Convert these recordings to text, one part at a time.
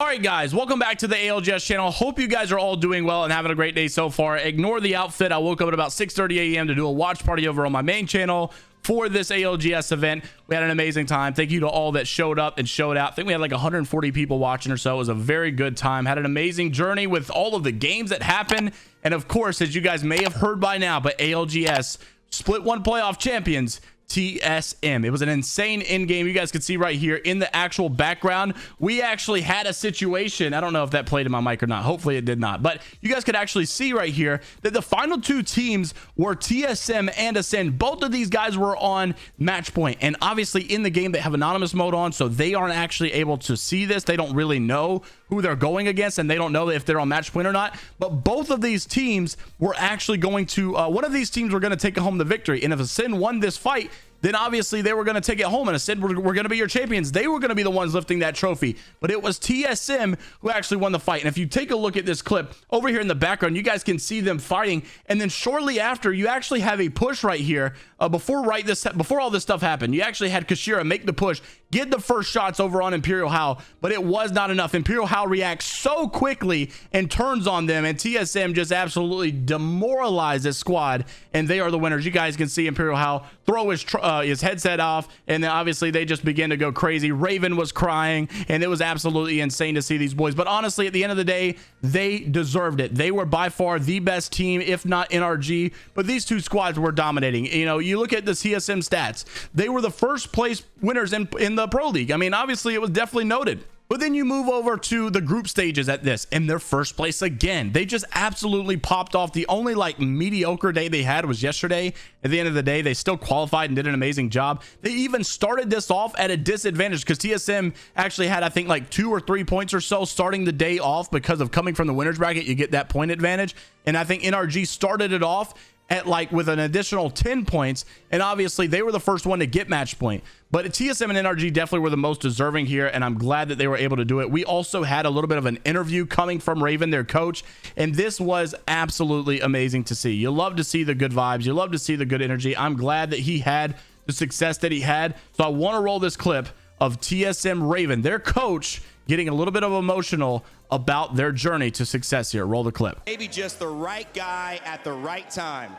All right, guys, welcome back to the ALGS channel. Hope you guys are all doing well and having a great day so far. Ignore the outfit. I woke up at about 6:30 a.m. to do a watch party over on my main channel for this ALGS event. We had an amazing time. Thank you to all that showed up and showed out. I think we had like 140 people watching or so. It was a very good time. Had an amazing journey with all of the games that happened. And of course, as you guys may have heard by now, but ALGS Split 1 playoff champions TSM. It was an insane end game. You guys can see right here in the actual background, we actually had a situation. I don't know if that played in my mic or not. Hopefully it did not, but you guys could actually see right here that the final two teams were TSM and Ascend. Both of these guys were on match point, and obviously in the game they have anonymous mode on, so they aren't actually able to see this. They don't really know who they're going against, and they don't know if they're on match point or not. But both of these teams were actually going to one of these teams were going to take home the victory, and if Ascend won this fight, then obviously they were going to take it home, and Ascend were going to be your champions. They were going to be the ones lifting that trophy, but it was TSM who actually won the fight. And if you take a look at this clip over here in the background, you guys can see them fighting, and then shortly after, you actually have a push right here. Before all this stuff happened, you actually had Kashira make the push, get the first shots over on Imperial Hal, but it was not enough. Imperial Hal reacts so quickly and turns on them, and TSM just absolutely demoralized this squad, and they are the winners. You guys can see Imperial Hal throw his headset off, and then obviously they just begin to go crazy. Raven was crying, and it was absolutely insane to see these boys. But honestly, at the end of the day, they deserved it. They were by far the best team, if not NRG, but these two squads were dominating. You know, you look at the TSM stats, they were the first place winners in the Pro League. I mean, obviously it was definitely noted. But then you move over to the group stages at this, and they're first place again. They just absolutely popped off. The only like mediocre day they had was yesterday. At the end of the day, they still qualified and did an amazing job. They even started this off at a disadvantage because TSM actually had, I think, like 2 or 3 points or so starting the day off because of coming from the winners bracket. You get that point advantage. And I think NRG started it off at like with an additional 10 points, and obviously they were the first one to get match point. But TSM and NRG definitely were the most deserving here, and I'm glad that they were able to do it. We also had a little bit of an interview coming from Raven, their coach, and this was absolutely amazing to see. You love to see the good vibes, you love to see the good energy. I'm glad that he had the success that he had. So I want to roll this clip of TSM Raven, their coach, getting a little bit of emotional about their journey to success here. Roll the clip. Maybe just the right guy at the right time.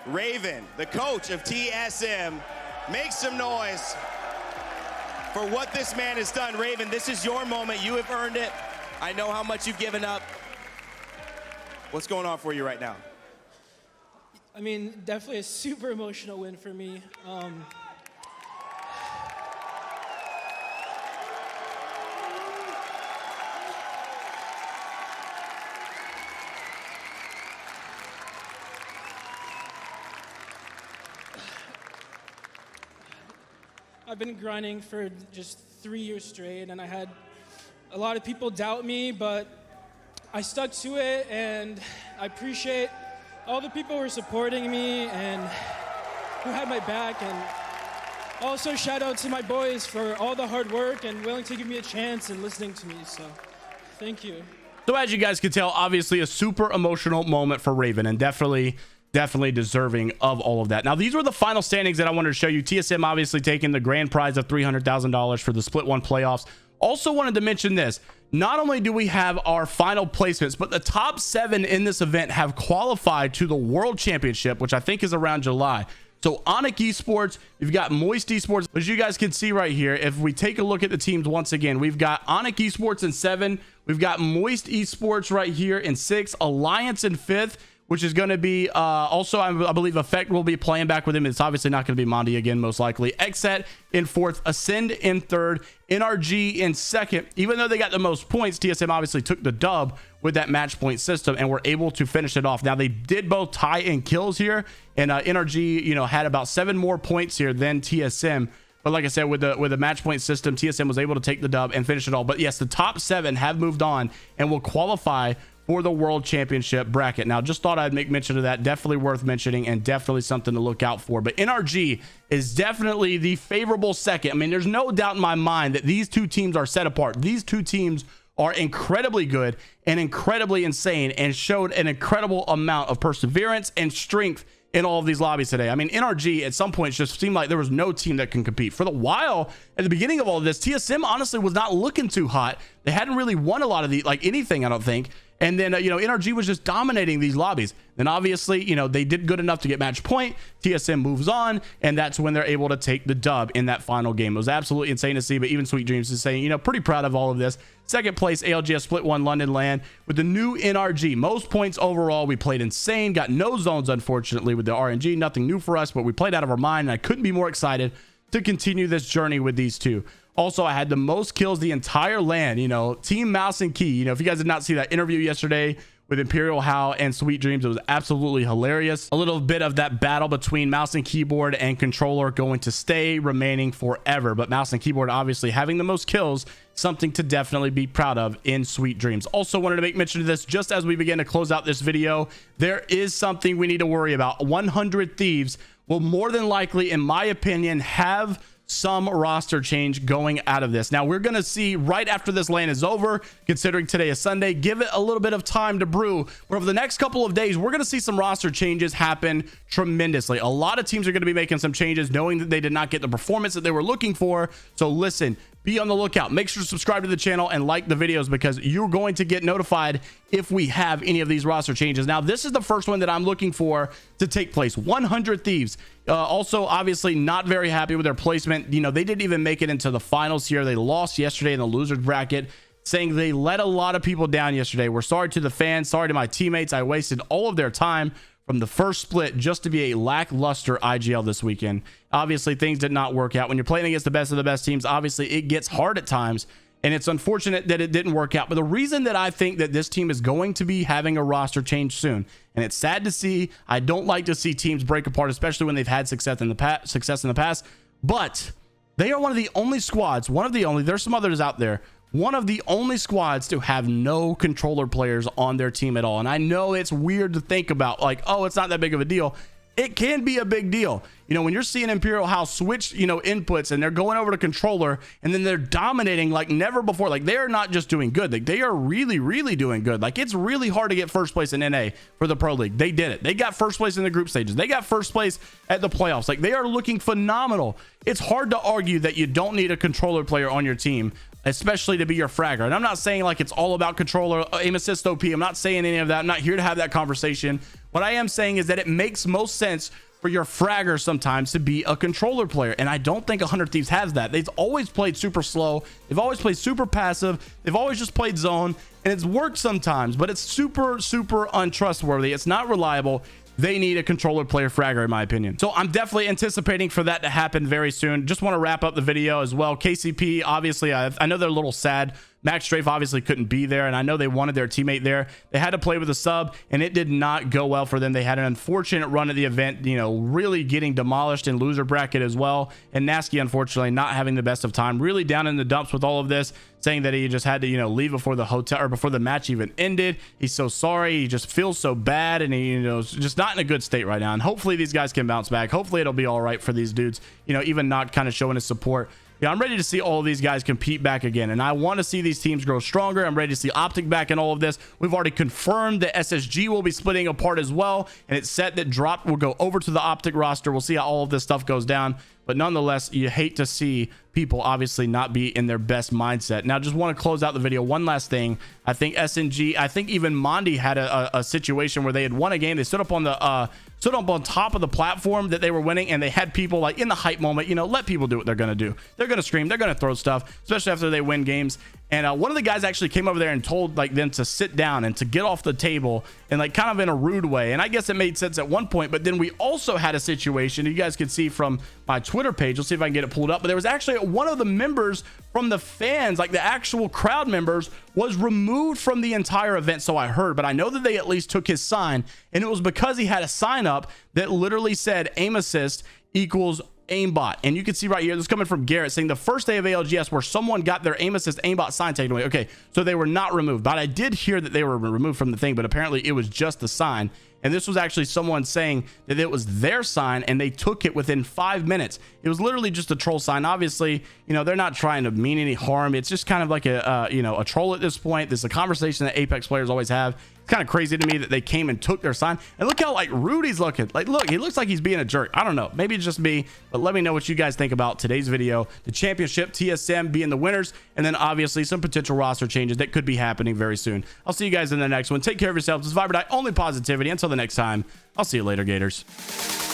Raven, the coach of TSM, make some noise for what this man has done. Raven, this is your moment. You have earned it. I know how much you've given up. What's going on for you right now? I mean, definitely a super emotional win for me. I've been grinding for just 3 years straight, and I had a lot of people doubt me, but I stuck to it, and I appreciate all the people who are supporting me and who had my back, and also shout out to my boys for all the hard work and willing to give me a chance and listening to me, so thank you. So as you guys can tell, obviously a super emotional moment for Raven, and definitely deserving of all of that. Now, these were the final standings that I wanted to show you. TSM obviously taking the grand prize of $300,000 for the Split 1 playoffs. Also wanted to mention this. Not only do we have our final placements, but the top 7 in this event have qualified to the World Championship, which I think is around July. So Onyx Esports, you've got Moist Esports. As you guys can see right here, if we take a look at the teams once again, we've got Onyx Esports in 7. We've got Moist Esports right here in 6. Alliance in 5th. Which is going to be also, I believe Effect will be playing back with him. It's obviously not going to be Mondi again, most likely. Xset in 4th, Ascend in 3rd, NRG in 2nd. Even though they got the most points, TSM obviously took the dub with that match point system and were able to finish it off. Now, they did both tie in kills here, and NRG, you know, had about 7 more points here than TSM. But like I said, with the match point system, TSM was able to take the dub and finish it all. But yes, the top 7 have moved on and will qualify for the World Championship bracket. Now, just thought I'd make mention of that. Definitely worth mentioning and definitely something to look out for. But NRG is definitely the favorable second. I mean, there's no doubt in my mind that these two teams are set apart. These two teams are incredibly good and incredibly insane and showed an incredible amount of perseverance and strength in all of these lobbies today. I mean, NRG at some points just seemed like there was no team that can compete. For the while, at the beginning of all of this, TSM honestly was not looking too hot. They hadn't really won a lot of the, like anything, I don't think. And then, you know, NRG was just dominating these lobbies. Then obviously, you know, they did good enough to get match point. TSM moves on, and that's when they're able to take the dub in that final game. It was absolutely insane to see, but even Sweet Dreams is saying, you know, pretty proud of all of this. Second place, ALGS split 1 London LAN with the new NRG. Most points overall. We played insane. Got no zones, unfortunately, with the RNG. Nothing new for us, but we played out of our mind, and I couldn't be more excited to continue this journey with these two. Also, I had the most kills the entire LAN, you know, Team Mouse and Key. You know, if you guys did not see that interview yesterday with Imperial, Hal, and Sweet Dreams, it was absolutely hilarious. A little bit of that battle between mouse and keyboard and controller going to stay remaining forever. But mouse and keyboard obviously having the most kills, something to definitely be proud of in Sweet Dreams. Also wanted to make mention of this just as we begin to close out this video. There is something we need to worry about. 100 Thieves will more than likely, in my opinion, have some roster change going out of this. Now we're going to see right after this LAN is over, considering today is Sunday, give it a little bit of time to brew. But over the next couple of days, we're going to see some roster changes happen tremendously. A lot of teams are going to be making some changes knowing that they did not get the performance that they were looking for. So listen, be on the lookout. Make sure to subscribe to the channel and like the videos because you're going to get notified if we have any of these roster changes. Now, this is the first one that I'm looking for to take place. 100 Thieves. Also, obviously, not very happy with their placement. You know, they didn't even make it into the finals here. They lost yesterday in the losers bracket, saying they let a lot of people down yesterday. We're sorry to the fans. Sorry to my teammates. I wasted all of their time from the first split just to be a lackluster IGL this weekend. Obviously, things did not work out. When you're playing against the best of the best teams, obviously, it gets hard at times, and it's unfortunate that it didn't work out. But the reason that I think that this team is going to be having a roster change soon, and it's sad to see, I don't like to see teams break apart, especially when they've had success in the past, but they are one of the only squads, there's some others out there, one of the only squads to have no controller players on their team at all. And I know it's weird to think about, like, oh, it's not that big of a deal. It can be a big deal. You know, when you're seeing Imperial House switch, you know, inputs and they're going over to controller and then they're dominating like never before. Like, they are not just doing good. Like, they are really, really doing good. Like, it's really hard to get first place in NA for the Pro League. They did it. They got first place in the group stages. They got first place at the playoffs. Like, they are looking phenomenal. It's hard to argue that you don't need a controller player on your team, especially to be your fragger. And I'm not saying like it's all about controller, aim assist OP. I'm not saying any of that. I'm not here to have that conversation. What I am saying is that it makes most sense for your fragger sometimes to be a controller player. And I don't think 100 Thieves has that. They've always played super slow. They've always played super passive. They've always just played zone, and it's worked sometimes, but it's super, super untrustworthy. It's not reliable. They need a controller player fragger, in my opinion. So I'm definitely anticipating for that to happen very soon. Just want to wrap up the video as well. KCP, obviously, I know they're a little sad. Max Strafe obviously couldn't be there, and I know they wanted their teammate there. They had to play with a sub, and it did not go well for them. They had an unfortunate run at the event, you know, really getting demolished in loser bracket as well. And Nasky, unfortunately, not having the best of time, really down in the dumps with all of this, saying that he just had to, you know, leave before the hotel or before the match even ended. He's so sorry. He just feels so bad, and he, you know, is just not in a good state right now. And hopefully these guys can bounce back. Hopefully it'll be all right for these dudes, you know, even not kind of showing his support. Yeah, I'm ready to see all of these guys compete back again, and I want to see these teams grow stronger. I'm ready to see Optic back in all of this. We've already confirmed that SSG will be splitting apart as well, and it's set that Drop will go over to the Optic roster. We'll see how all of this stuff goes down, but nonetheless, you hate to see people obviously not be in their best mindset. Now, just want to close out the video. One last thing. I think SNG, I think even Mondi had a situation where they had won a game. They stood up on top of the platform that they were winning, and they had people like in the hype moment, you know, let people do what they're going to do. They're going to scream. They're going to throw stuff, especially after they win games. And one of the guys actually came over there and told like them to sit down and to get off the table, and like kind of in a rude way. And I guess it made sense at one point, but then we also had a situation you guys could see from my Twitter page. Let's see if I can get it pulled up. But there was actually one of the members from the fans, like the actual crowd members, was removed from the entire event. So I heard, but I know that they at least took his sign, and it was because he had a sign up that literally said aim assist equals aimbot. And you can see right here, this is coming from Garrett, saying the first day of ALGS where someone got their aim assist aimbot sign taken away. Okay, so they were not removed, but I did hear that they were removed from the thing, but apparently it was just the sign. And this was actually someone saying that it was their sign, and they took it within 5 minutes. It was literally just a troll sign. Obviously, you know, they're not trying to mean any harm. It's just kind of like a, you know, a troll at this point. This is a conversation that Apex players always have. kind of crazy to me that they came and took their sign. And look how like Rudy's looking. Like, look, he looks like he's being a jerk. I don't know. Maybe it's just me, but let me know what you guys think about today's video. The championship, TSM being the winners, and then obviously some potential roster changes that could be happening very soon. I'll see you guys in the next one. Take care of yourselves. It's Viber Die, only positivity. Until the next time, I'll see you later, Gators.